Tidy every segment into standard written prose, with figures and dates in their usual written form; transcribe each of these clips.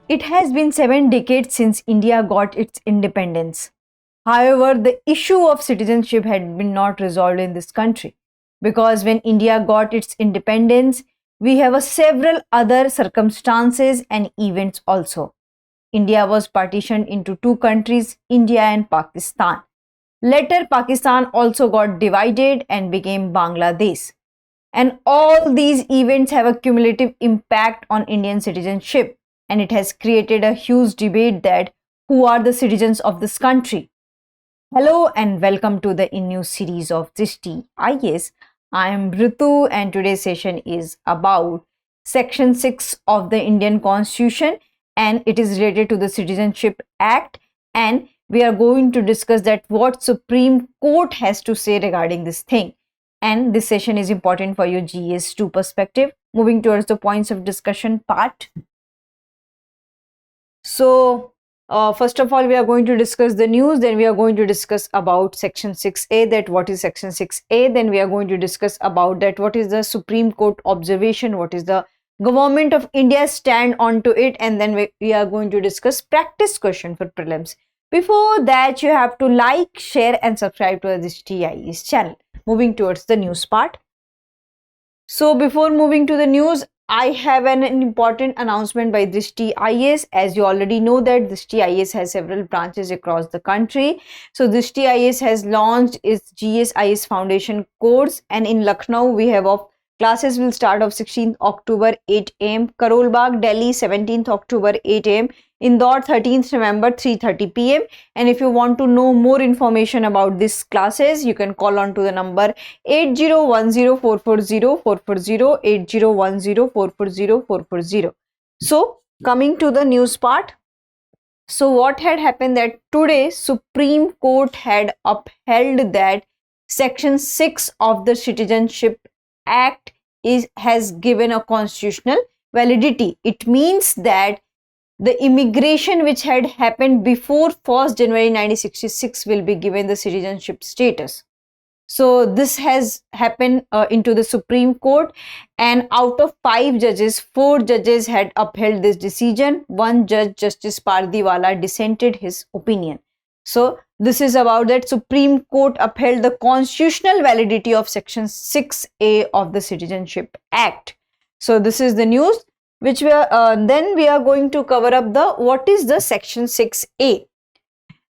It has been 7 decades since India got its independence. However, the issue of citizenship had been not resolved in this country, because when India got its independence, we have several other circumstances and events also. India was partitioned into 2 countries, India and Pakistan. Later, Pakistan also got divided and became Bangladesh. And all these events have a cumulative impact on Indian citizenship, and it has created a huge debate that who are the citizens of this country. Hello and welcome to the InNews series of Drishti IAS. I am Ritu and today's session is about Section 6 of the Indian Constitution, and it is related to the Citizenship Act, and we are going to discuss that what Supreme Court has to say regarding this thing. And this session is important for your GS2 perspective. Moving towards the points of discussion part. So, first of all, we are going to discuss the news, then we are going to discuss about Section 6A, that what is Section 6A, then we are going to discuss about that what is the Supreme Court observation, what is the Government of India stand onto it, and then we are going to discuss practice question for prelims. Before that, you have to like, share and subscribe to this TIAS channel. Moving towards the news part. So before moving to the news, I have an important announcement by Drishti IAS. As you already know that Drishti IAS has several branches across the country. So Drishti IAS has launched its GSIS Foundation course, and in Lucknow we have classes will start of 16th October 8 am, Karol Bagh, Delhi 17th October 8 am, Indore 13th November 3:30 pm. And if you want to know more information about these classes, you can call on to the number 8010440440, 8010440440. So coming to the news part. So what had happened that today Supreme Court had upheld that Section 6 of the Citizenship Act has given a constitutional validity. It means that the immigration which had happened before 1st January 1966 will be given the citizenship status. So this has happened into the Supreme Court, and out of 5 judges, 4 judges had upheld this decision. One judge, Justice Pardiwala, dissented his opinion. So this is about that Supreme Court upheld the constitutional validity of Section 6A of the Citizenship Act. So this is the news which we are then we are going to cover up the what is the Section 6A.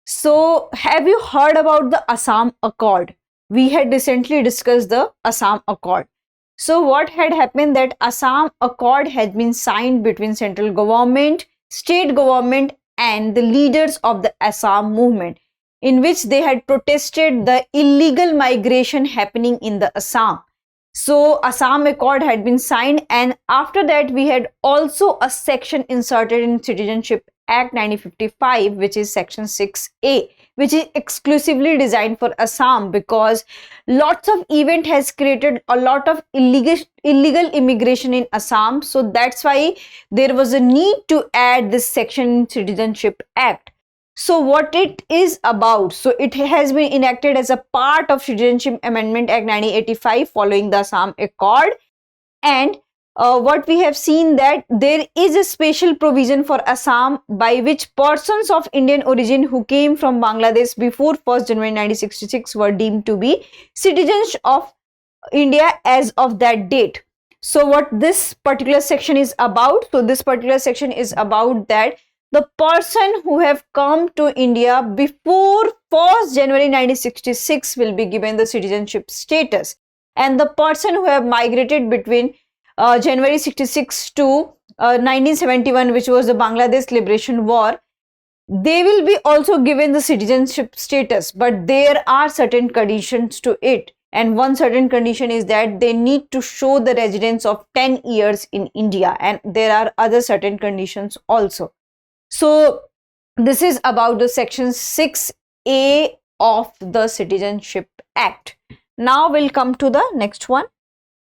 So have you heard about the Assam Accord? We had recently discussed the Assam Accord. So what had happened that Assam Accord had been signed between central government, state government and the leaders of the Assam movement, in which they had protested the illegal migration happening in the Assam. So Assam Accord had been signed, and after that we had also a section inserted in Citizenship Act 1955, which is Section 6A, which is exclusively designed for Assam, because lots of event has created a lot of illegal immigration in Assam. So that's why there was a need to add this section in Citizenship Act. So what it is about, so it has been enacted as a part of Citizenship Amendment Act 1985 following the Assam Accord, and what we have seen that there is a special provision for Assam by which persons of Indian origin who came from Bangladesh before 1st January 1966 were deemed to be citizens of India as of that date. So what this particular section is about, so this particular section is about that the person who have come to India before 1st January 1966 will be given the citizenship status, and the person who have migrated between January 66 to 1971, which was the Bangladesh Liberation War, they will be also given the citizenship status, but there are certain conditions to it. And one certain condition is that they need to show the residence of 10 years in India, and there are other certain conditions also. So this is about the Section 6A of the Citizenship Act. Now we'll come to the next one.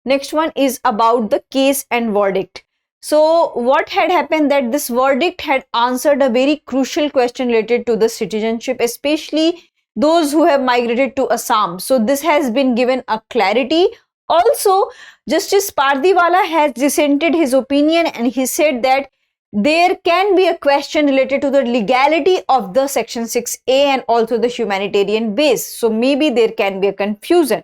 Next one is about the case and verdict. So what had happened that this verdict had answered a very crucial question related to the citizenship, especially those who have migrated to Assam. So this has been given a clarity. Also, Justice Pardiwala has dissented his opinion, and he said that there can be a question related to the legality of the Section 6A and also the humanitarian base. So maybe there can be a confusion.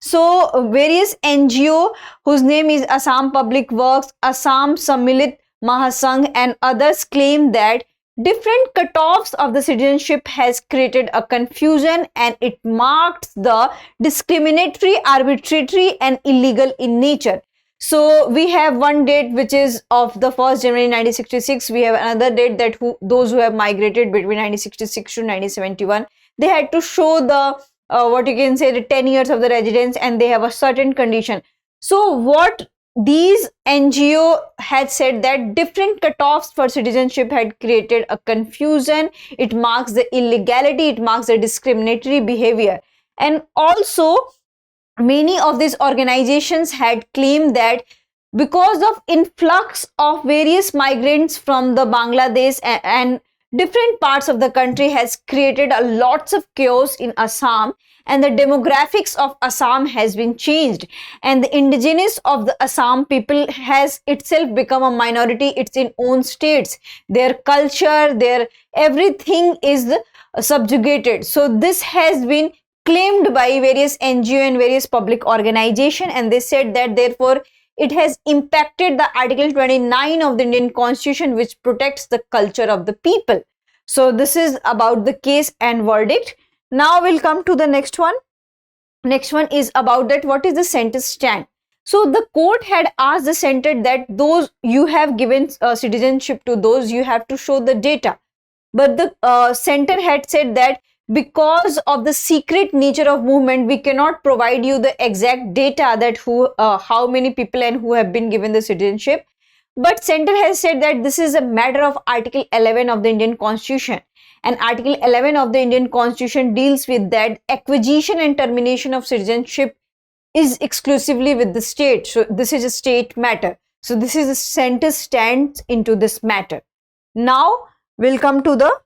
So various NGO whose name is Assam Public Works, Assam Sammilit Mahasangh and others claim that different cutoffs of the citizenship has created a confusion and it marks the discriminatory, arbitrary and illegal in nature. So we have one date which is of the 1st January 1966. We have another date that those who have migrated between 1966 to 1971, they had to show the what you can say the 10 years of the residence and they have a certain condition. So what these NGO had said that different cutoffs for citizenship had created a confusion. It marks the illegality, it marks the discriminatory behavior. And also many of these organizations had claimed that because of influx of various migrants from the Bangladesh and different parts of the country has created a lots of chaos in Assam, and the demographics of Assam has been changed, and the indigenous of the Assam people has itself become a minority. It's in own states, their culture, their everything is subjugated. So this has been claimed by various NGO and various public organization, and they said that therefore it has impacted the Article 29 of the Indian Constitution, which protects the culture of the people. So this is about the case and verdict. Now we'll come to the next one. Next one is about that what is the center's stand. So the court had asked the center that those you have given citizenship to, those you have to show the data. But the center had said that because of the secret nature of movement, we cannot provide you the exact data that how many people and who have been given the citizenship. But center has said that this is a matter of Article 11 of the Indian Constitution, and Article 11 of the Indian Constitution deals with that acquisition and termination of citizenship is exclusively with the state. So this is a state matter. So this is the center stands into this matter. Now we'll come to the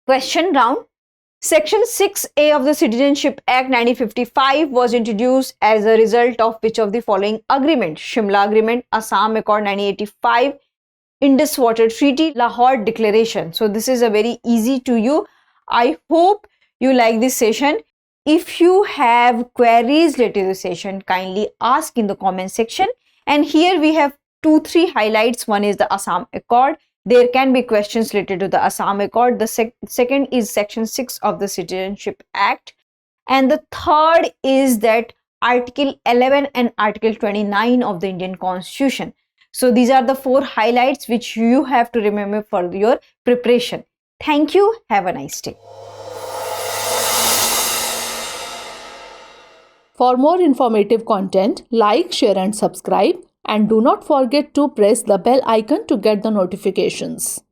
question round. Section 6A of the Citizenship Act 1955 was introduced as a result of which of the following agreement? Shimla Agreement, Assam Accord 1985, Indus Water Treaty, Lahore Declaration. So this is a very easy to you. I hope you like this session. If you have queries related to the session, kindly ask in the comment section. And here we have 2-3 highlights. One is the Assam Accord. There can be questions related to the Assam Accord. The second is Section 6 of the Citizenship Act. And the third is that Article 11 and Article 29 of the Indian Constitution. So these are the 4 highlights which you have to remember for your preparation. Thank you. Have a nice day. For more informative content, like, share and subscribe. And do not forget to press the bell icon to get the notifications.